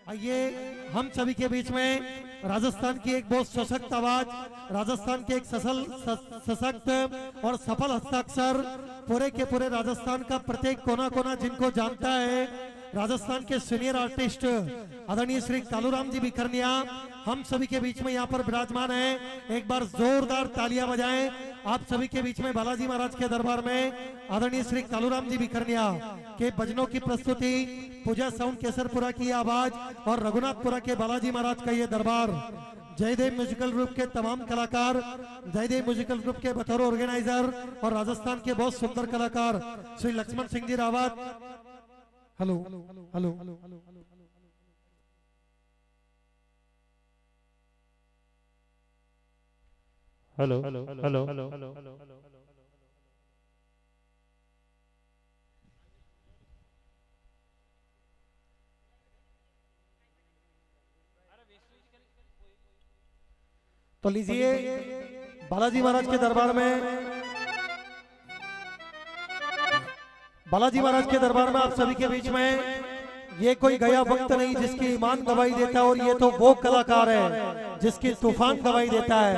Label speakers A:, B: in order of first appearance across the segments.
A: आइए हम सभी के बीच में राजस्थान की एक बहुत सशक्त आवाज, राजस्थान के एक सशक्त और सफल हस्ताक्षर, पूरे के पूरे राजस्थान का प्रत्येक कोना कोना जिनको जानता है, राजस्थान के सीनियर आर्टिस्ट आदरणीय श्री कालूराम जी बिखरनिया हम सभी के बीच में यहाँ पर विराजमान है। एक बार जोरदार तालियां बजाएं आप सभी के बीच में बालाजी महाराज के दरबार में आदरणीय श्री कालूराम जी बिखरनिया के भजनों की प्रस्तुति, पूजा साउंड केसरपुरा की आवाज और रघुनाथपुरा के बालाजी महाराज का ये दरबार। जयदेव म्यूजिकल ग्रुप के तमाम कलाकार, जयदेव म्यूजिकल ग्रुप के बतौर ऑर्गेनाइजर और राजस्थान के बहुत सुंदर कलाकार Shri Lakshman Singh ji Rawat. Hello hello
B: hello hello hello
A: तो लीजिए बालाजी महाराज के दरबार में, बालाजी महाराज के दरबार में आप सभी के बीच में ये कोई गया वक्त नहीं जिसकी ईमान गवाही देता है, और ये तो वो कलाकार है जिसकी तूफान गवाही देता है।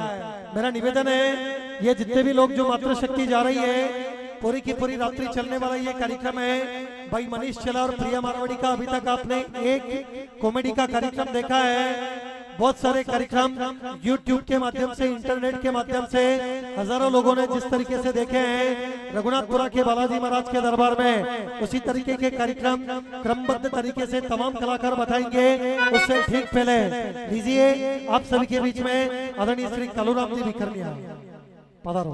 A: मेरा निवेदन है ये जितने भी लोग जो मातृशक्ति जा रही है, पूरी की पूरी रात्रि चलने वाला ये कार्यक्रम है। भाई मनीष चला और प्रिया मारवाड़ी का अभी तक आपने एक कॉमेडी का कार्यक्रम देखा है। बहुत सारे कार्यक्रम YouTube के माध्यम से, इंटरनेट के माध्यम से हजारों लोगों ने जिस तरीके से देखे हैं रघुनाथपुरा के बालाजी महाराज के दरबार में, उसी तरीके के कार्यक्रम क्रमबद्ध तरीके से तमाम कलाकार बताएंगे। उससे ठीक पहले लीजिए आप सभी के बीच में आदरणीय श्री कालूराम जी बिखरनिया पधारो।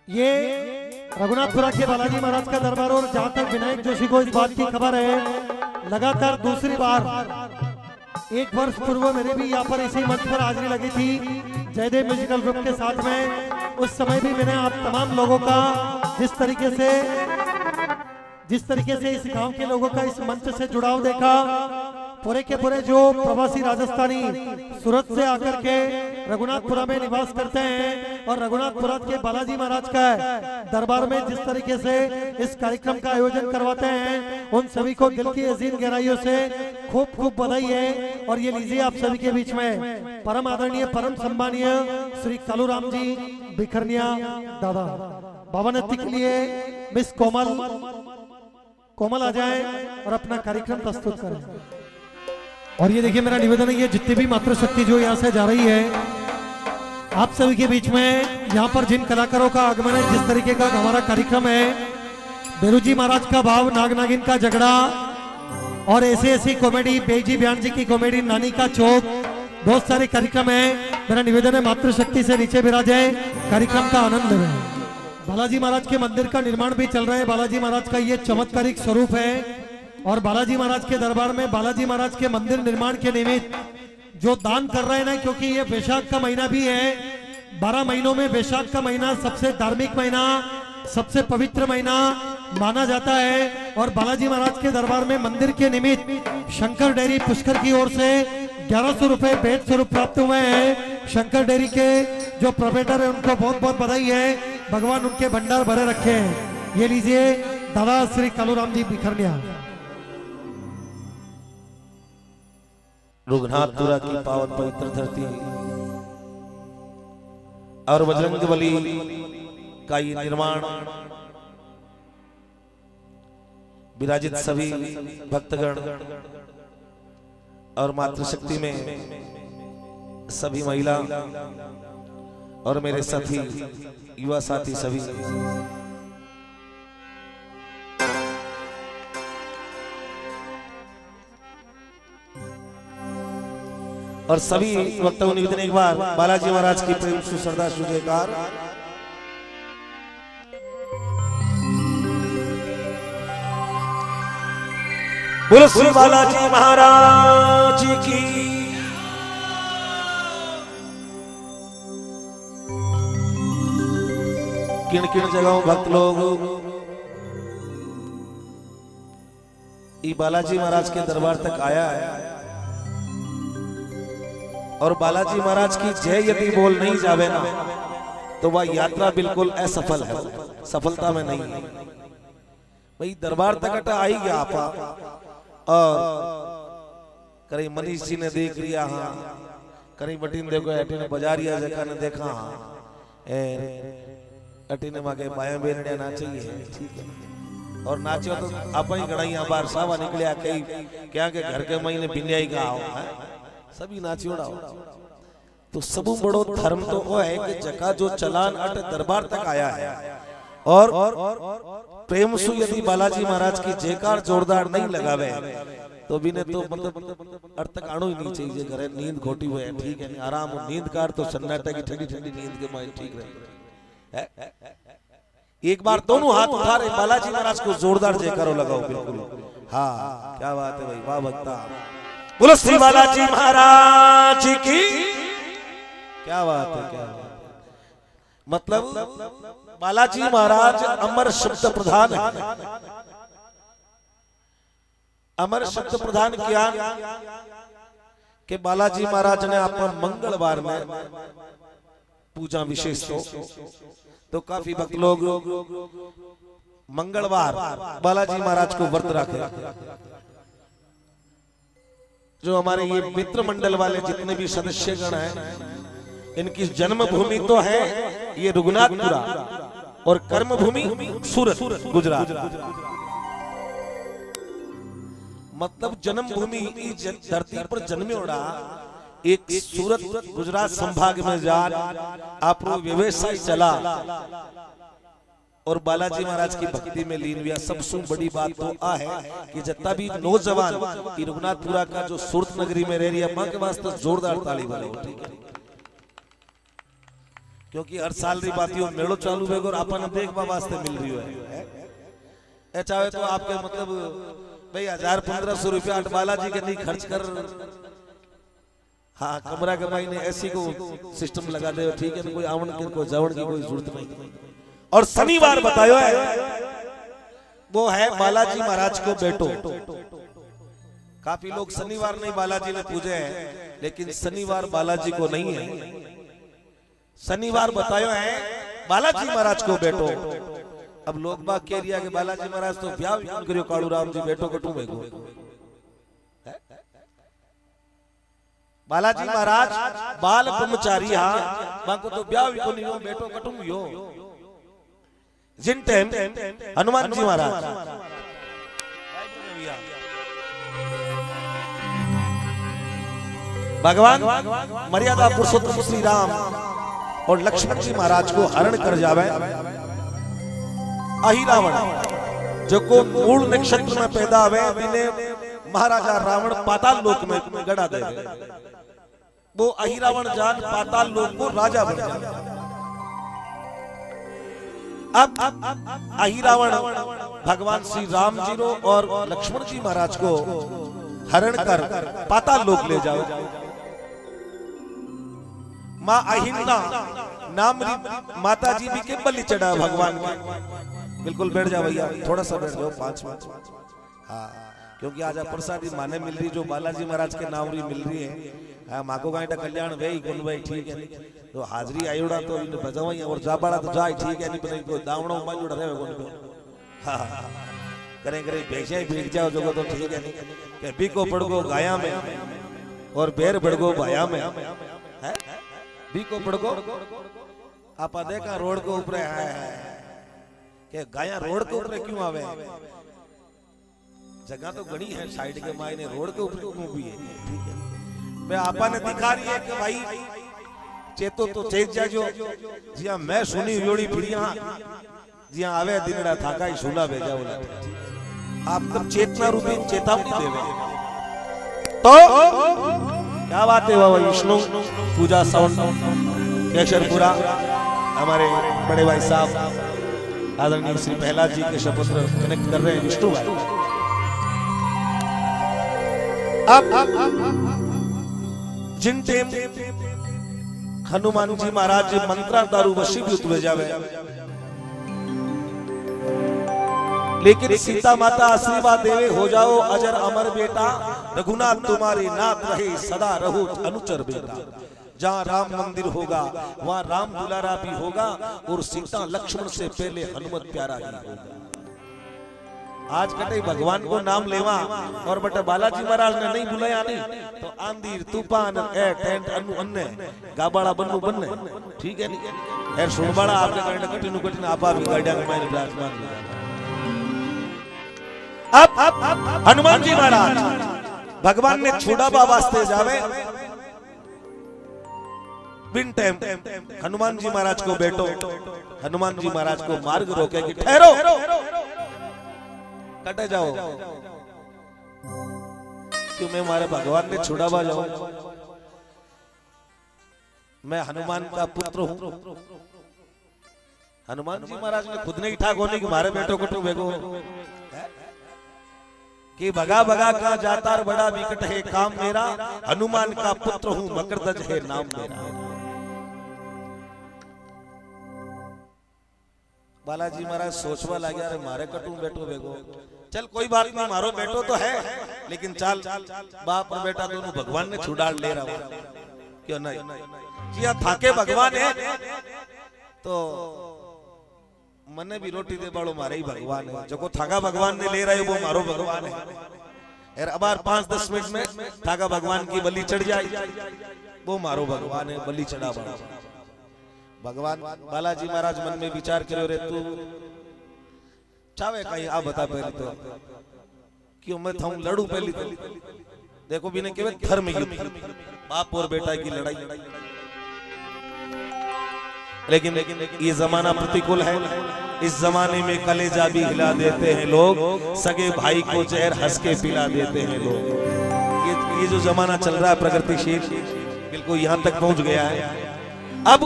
A: ये रघुनाथपुरा के बालाजी महाराज का दरबार, और जहां तक विनायक जोशी को इस बात की खबर है, लगातार दूसरी बार, एक वर्ष पूर्व मेरे भी यहाँ पर इसी मंच पर हाजिरी लगी थी जयदेव म्यूजिकल ग्रुप के साथ में। उस समय भी मैंने आप तमाम लोगों का जिस तरीके से इस गांव के लोगों का इस मंच से जुड़ाव देखा, पूरे के पूरे जो प्रवासी राजस्थानी सूरत से आकर के रघुनाथपुरा में निवास करते हैं और रघुनाथपुरा के बालाजी महाराज का दरबार में जिस तरीके से इस कार्यक्रम का आयोजन करवाते हैं, उन सभी को दिल की अजीम गहराइयों से खूब खूब बधाई है। और ये लीजिए आप सभी के बीच में परम आदरणीय परम सम्मानीय श्री कालूराम जी बिखरनिया दादा। भवनती के लिए मिस कोमल आ जाए और अपना कार्यक्रम प्रस्तुत करें। और ये देखिए मेरा निवेदन है, ये जितनी भी मातृशक्ति जो यहाँ से जा रही है आप सभी के बीच में, यहाँ पर जिन कलाकारों का आगमन है, जिस तरीके का हमारा कार्यक्रम है, बेरूजी महाराज का भाव, नाग नागिन का झगड़ा और ऐसी कॉमेडी, बेजी बयान जी की कॉमेडी, नानी का चौक, बहुत सारे कार्यक्रम है। मेरा निवेदन है मातृशक्ति से नीचे विराजे, कार्यक्रम का आनंद लें। बालाजी महाराज के मंदिर का निर्माण भी चल रहा है। बालाजी महाराज का ये चमत्कारिक स्वरूप है, और बालाजी महाराज के दरबार में बालाजी महाराज के मंदिर निर्माण के निमित्त जो दान कर रहे हैं ना, क्योंकि ये वैशाख का महीना भी है, 12 महीनों में वैशाख का महीना सबसे धार्मिक महीना, सबसे पवित्र महीना माना जाता है। और बालाजी महाराज के दरबार में मंदिर के निमित्त शंकर डेयरी पुष्कर की ओर से 1100 रुपए भेंट स्वरूप प्राप्त हुए हैं। शंकर डेयरी के जो प्रोप्राइटर है उनको बहुत बहुत बधाई है, भगवान उनके भंडार भरे रखे हैं। ये लीजिए दादा श्री कालूराम जी बिखरनिया।
C: रघुनाथपुरा की पावन पवित्र धरती और बजरंगबली का ये निर्माण, विराजित सभी भक्तगण और मातृशक्ति में सभी महिला और मेरे साथी युवा साथी सभी, और सभी वक्ताओं निवेदन एक बार बालाजी महाराज की प्रेम सुश्रद्धा सुजयकार। बोलो श्री बालाजी महाराज की। किन किन जगहों भक्त लोग ये बालाजी महाराज के दरबार तक आया है, और बालाजी महाराज की जय यदि बोल नहीं जावे ना तो वह यात्रा बिल्कुल असफल है, सफलता में नहीं है। भाई दरबार तक आई गया आपा और कहीं मनीष जी ने देख लिया, हाँ कहीं बटीन देखो अटीने बजारिया जगह ने देखा, अटीने माके बाया बेनड़िया नाची है, ठीक है। और नाचो तो आप ही गड़ाइया बार सावा निकलिया, कई क्या के घर के महीने बिन्याई का आओ सभी नाचियोड़ा। तो सबू बड़ो धर्म तो वो है कि जका जो चलान अट दरबार तक आया है और प्रेम सु यदि बालाजी महाराज की जयकार जोरदार नहीं लगावे तो भी ने तो मतलब अर्थ तक आनो ही नहीं चाहिए। घरे नींद घोटी हुए है, ठीक है, आराम नींद कार तो सन्नाटा की ठंडी ठंडी नींद के माइन ठीक रहे। एक बार दोनों हाथ उठा रहे बालाजी महाराज को जोरदार जयकारो लगाओ, बिल्कुल। हाँ क्या बात है भाई, वाह भक्ता, बोलो श्री बालाजी महाराज की क्या बात है, क्या बात है। मतलब बालाजी महाराज अमर शब्द प्रधान है। अमर शब्द प्रधान किया कि बालाजी महाराज ने अपना मंगलवार में पूजा विशेष तो काफी भक्त लोग मंगलवार बालाजी महाराज को व्रत रखे। जो हमारे ये मित्र मंडल वाले जितने भी सदस्य गण हैं, इनकी जन्मभूमि तो है ये रघुनाथपुरा और कर्मभूमि सूरत गुजरात। मतलब जन्मभूमि धरती पर जन्म्योड़ा एक सूरत गुजरात संभाग में जान आप व्यवसाय चला और बालाजी महाराज की भक्ति में लीन हुआ। सबसे बड़ी बात तो आ है कि जितना भी नौजवान रघुनाथपुरा का जो सूरत नगरी में रह रही है, मां के वास्ते जोरदार ताली बजाओ, ठीक है। क्योंकि हर साल री बातियों मेलो चालू है और अपन देखवा वास्ते मिल रही है। चाहे तो आपके मतलब भाई 1000-1500 रुपया अट बालाजी के नहीं खर्च कर, हाँ कमरा के भाई ने ऐसी को सिस्टम लगा दे, ठीक है, कोई आवण की कोई जावण की कोई जरूरत नहीं। और शनिवार बतायो है वो है बालाजी महाराज को बेटो। काफी लोग शनिवार नहीं बालाजी ने पूजे हैं, लेकिन शनिवार बालाजी को नहीं है। शनिवार बतायो है बालाजी महाराज को बेटो। अब लोग बाग कह रिया के बालाजी महाराज तो ब्याह करियो कालू राम जी बेटो कटू में गो। बालाजी महाराज बाल ब्रह्मचारी, हाँ बाको तो ब्याह को नहीं हो बेटो कटू यो। जिन टाइम हनुमान जी महाराज भगवान मर्यादा पुरुषोत्तम श्री राम और लक्ष्मण जी महाराज को हरण कर जावे, अहिरावण जो को मूल नक्षत्र में पैदा हुए इन्हें महाराजा रावण पाताल लोक में गड़ा दे। वो अहिरावण जान पाताल लोक को राजा बन गया। अब अहिरावण भगवान श्री राम जी रो और लक्ष्मण जी महाराज को हरण कर पाताल लोक ले जाओ। माँ अहिंदा नाम माता जी भी के बलि चढ़ा भगवान के। बिल्कुल बैठ जाओ भैया, थोड़ा सा बैठ जाओ, 5 मिनट। हाँ क्योंकि आज प्रसादी माने मिल रही जो बालाजी महाराज के नाम री मिल रही है। हाँ माको गाइटा कल्याण भाई गुण भाई, ठीक है, तो हाजरी आयोड़ा तो इन बजावा और जाबाड़ा तो जाए, ठीक है, नहीं पता कोई दावणो माजूड़ा रहे गुण को। हाँ करें करें भेजा ही भेज जाओ जगह तो ठीक है, कि बीको पड़गो गाया में और बेर बड़गो भाया में है। बीको पड़गो आप देखा रोड को ऊपर है कि गाया रोड के ऊपर क्यों आवे। जगह तो गणी है साइड के मायने, रोड के ऊपर क्यों भी है, ठीक है। मैं आपा ने दिखा रही है कि भाई चेतो तो चेत जाजो जिया मैं सुनी योड़ी फिरिया जिया आवे दिनड़ा थाका ही सुना भेजा बोला। आप तब चेतना रूपी चेतावनी देवे तो क्या बात है बाबा। विष्णु पूजा साउंड केशरपुरा हमारे बड़े भाई साहब आदरणीय श्री प्रहलाद जी के शपथ कनेक्ट कर रहे हैं विष्णु भाई। अब जिन टेम हनुमान जी महाराज मंत्रा दारू वशीभूत हो जावे, लेकिन सीता माता आशीर्वाद देवे हो जाओ अजर अमर बेटा, रघुनाथ तुम्हारे नाथ रहे सदा रहो अनुचर बेटा। जहाँ राम मंदिर होगा वहाँ राम दुलारा भी होगा और सीता लक्ष्मण से पहले हनुमत प्यारा ही होगा। आज कटे भगवान को नाम लेवा और बटे बालाजी महाराज ने नहीं बुलाया नहीं तो आंधी तूफान ए टेंट अनु अन्ने गाबाड़ा बन्नू बन्ने ठीक है नहीं है सुनबाड़ा आपके करने कटिनु कटिन आपा भी गाड़िया के मायने विराजमान अब हनुमान जी महाराज भगवान ने छुड़ावा वास्ते जावे बिन टाइम हनुमान जी महाराज को बैठो हनुमान जी महाराज को मार्ग रोके कि ठहरो कटे जाओ क्यों मैं मारे भगवान ने छुड़ावा जाऊं मैं हनुमान का पुत्र हूं। हनुमान जी महाराज ने खुद ने ठाक होने की मारे बेटो कटू बेगो कि भगा भगा का जातार बड़ा विकट है काम मेरा हनुमान का पुत्र हूं मकरध्वज है नाम मेरा। बालाजी महाराज सोचवा लगे अरे मारे कटू बेटो बेगो चल कोई बात नहीं मारो बेटो तो है लेकिन चल बाप और बेटा दोनों भगवान ने छुड़ा ले रहा हूं क्यों नहीं जिया थाके भगवान है तो मने भी रोटी दे बाड़ो मारे ही भगवान है जो को थाका भगवान ने ले रहे वो मारो भगवान है यार अब 5-10 मिनट में थाका भगवान की बलि चढ़ जाए वो मारो भगवान है बलि चढ़ा बड़ा भगवान बालाजी महाराज मन में विचार करो रे तू चावे कहीं आ बता पहले तो क्यों मैं था लड़ू पहले तो देखो भी ने केवल धर्म युद्ध बाप और बेटा की लड़ाई लेकिन ये जमाना प्रतिकूल है। इस जमाने में कलेजा भी हिला देते हैं लोग सगे भाई को जहर हंस के पिला देते हैं लोग। ये जो जमाना चल रहा है प्रगतिशील बिल्कुल यहाँ तक पहुंच गया है। अब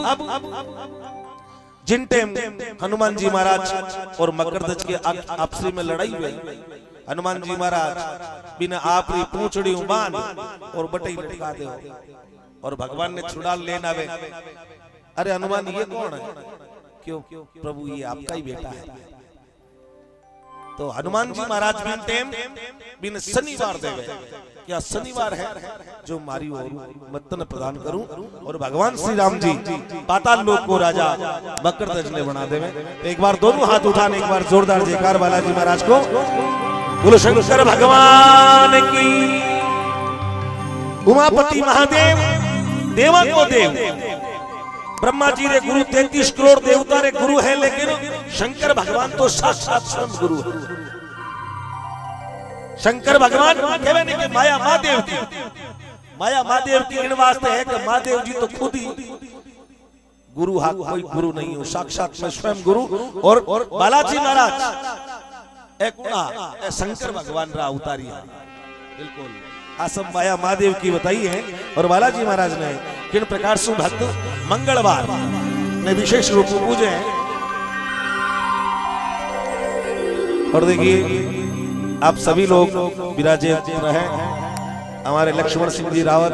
C: जिन टाइम हनुमान जी महाराज और मकरध्वज के आपसी में लड़ाई हुई हनुमान जी महाराज बिना आपरी पूंछड़ी बांध और बटई लटका दे और भगवान ने छुड़ा लेना वे अरे हनुमान ये कौन है क्यों प्रभु ये आपका ही बेटा है। तो हनुमान जी महाराज बिन टेम बिन शनिवार देवे क्या शनिवार है जो मारी और मतन प्रदान करूं और भगवान श्री राम जी पाताल लोक को राजा मकरध्वज ने बना देवे। तो एक बार दोनों हाथ उठाने एक बार जोरदार जयकार बालाजी महाराज को बोलो शंकर भगवान की। उमापति महादेव देवा को देव ब्रह्मा जी रे गुरु 33 करोड़ देवता रे गुरु है लेकिन शंकर भगवान तो साक्षात स्वयं गुरु है। शंकर भगवान कहवे नहीं कि माया महादेव की इन वास्ते है कि महादेव जी तो खुद ही गुरु हा कोई गुरु नहीं हो साक्षात में स्वयं गुरु और बालाजी महाराज एक शंकर भगवान रा अवतारी है बिल्कुल आसम माया महादेव की बताई है। और बालाजी महाराज ने किन प्रकार से भक्त मंगलवार ने विशेष रूप से पूजे हैं। और देखिए आप सभी लोग विराजे रहे हमारे लक्ष्मण सिंह जी रावत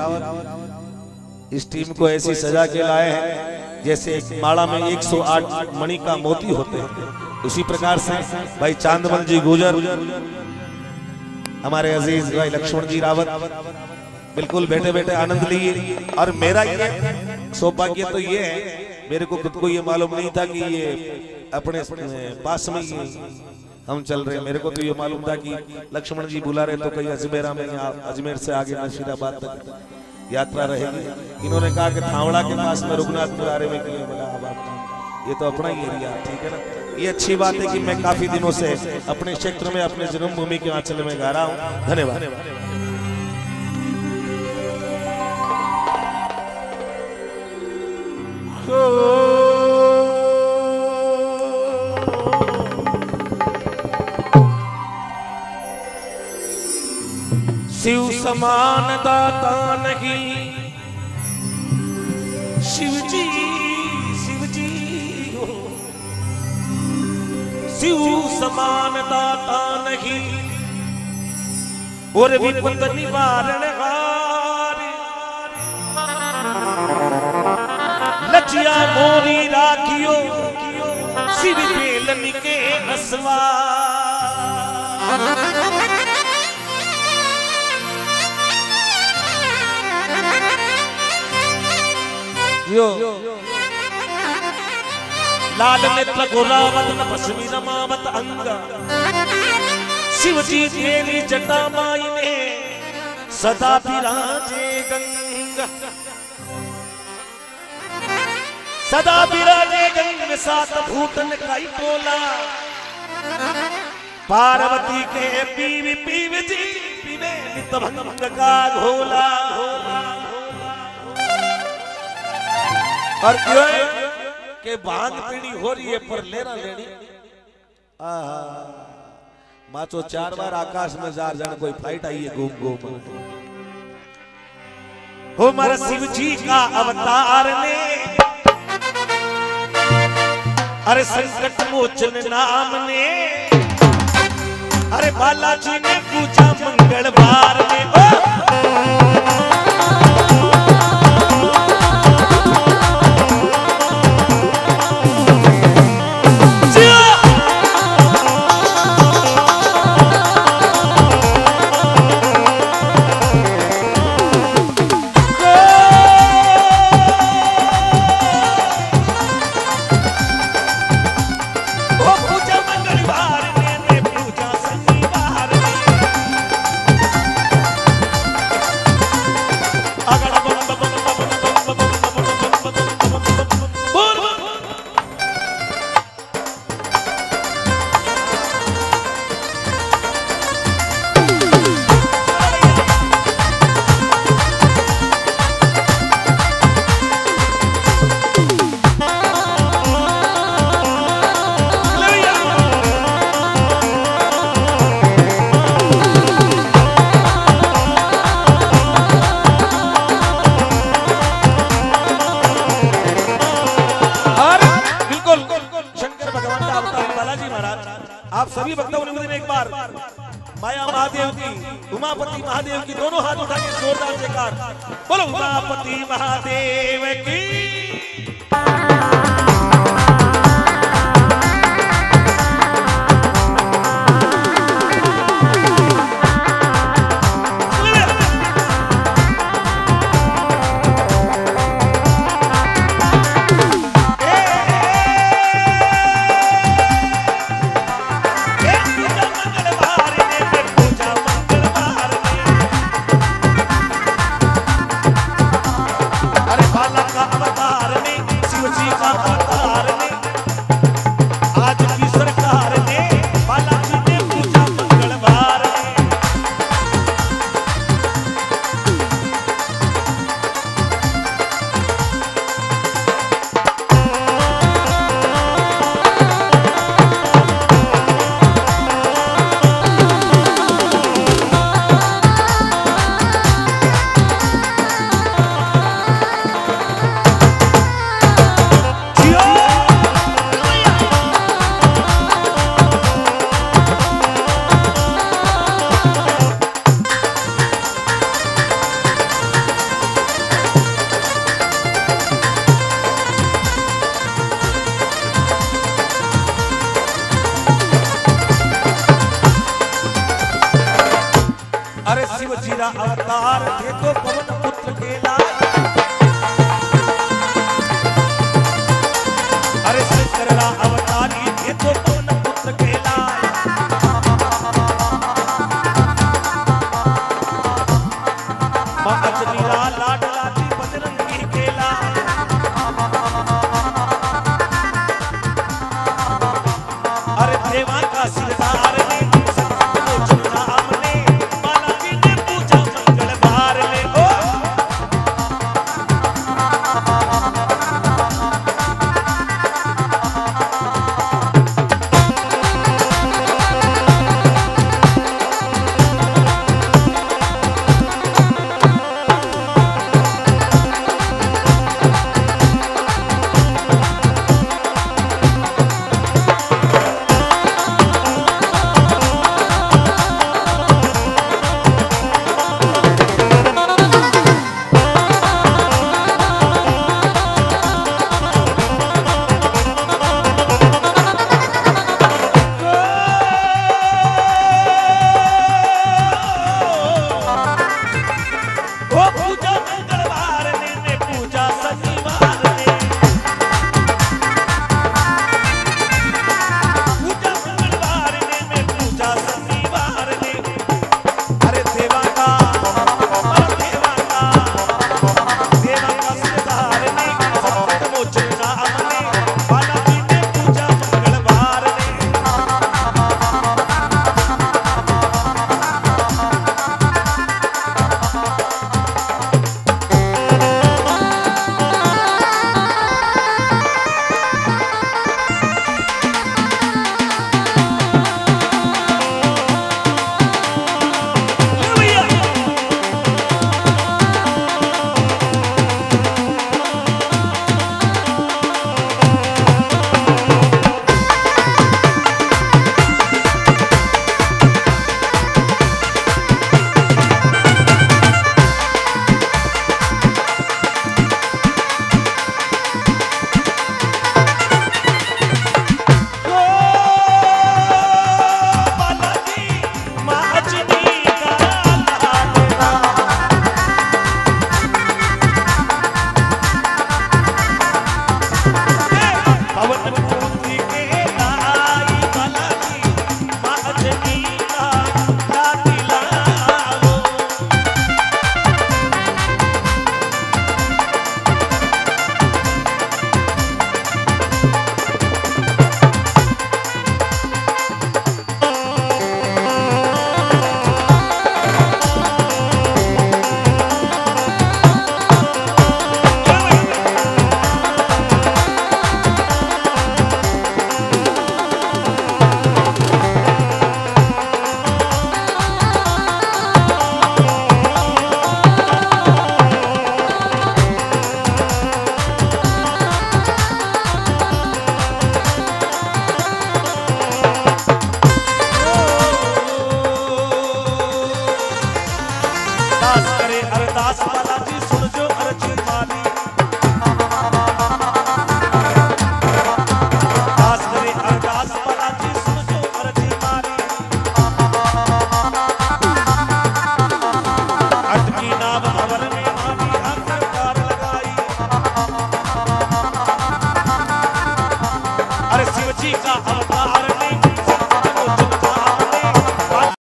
C: इस टीम को ऐसी सजा के लाए हैं जैसे एक माला में 108 मणि का मोती होते हैं। उसी प्रकार से भाई चांदमल जी गुजर हमारे अजीज भाई लक्ष्मण जी रावत बिल्कुल बैठे बैठे आनंद लिए। और मेरा ये सौभाग्य तो ये है मेरे को खुद को ये मालूम नहीं था कि ये अपने पास में ही हम चल रहे हैं। मेरे को तो ये मालूम था कि लक्ष्मण जी बुला रहे तो कहीं अजमेरा में या अजमेर से आगे नशीराबाद तक यात्रा रहेगी। इन्होंने कहा कि थावड़ा के पास में रघुनाथ पुरारे में क्यों बोला ये तो अपना ही एरिया ठीक है ना। ये अच्छी बात है कि मैं काफी दिनों से अपने क्षेत्र में अपने जन्मभूमि के आंचल में गा रहा हूँ। धन्यवाद। शिव समान दाता नहीं शिव जी शिव समान दाता नहीं और विपद निवारण लजिया मोरी राखियो शिव बेलन के असवा यो लाल नेत्र गोरावत भस्मी रमावत अंग शिव जी तेरी जटा माई ने सदा विराजे गंगा सदा विराजे गंग सात भूतन काई टोला पार्वती के पीवी पीव जी पीवे नित भंग का घोला और क्यों के भांग पीनी हो रही है पर लेना लेनी माचो 4 बार आकाश में जार जाने कोई फाइट आई है घूम घूम हो मारा शिव जी का अवतार ने अरे संकट मोचन नाम ने अरे बालाजी ने पूजा मंगलवार में आप सभी भक्तों ने एक बार माया महादेव की उमापति महादेव की दोनों हाथ उठा के जोरदार जयकार बोलो उमापति महादेव की अवतार थे तो पवन पुत्र के लाल अरे शंकर अवतारी थे तो पवन पुत्र के लाल मां अजनीरा लाडला थी बजरंगी के लाल अरे देवा का सिर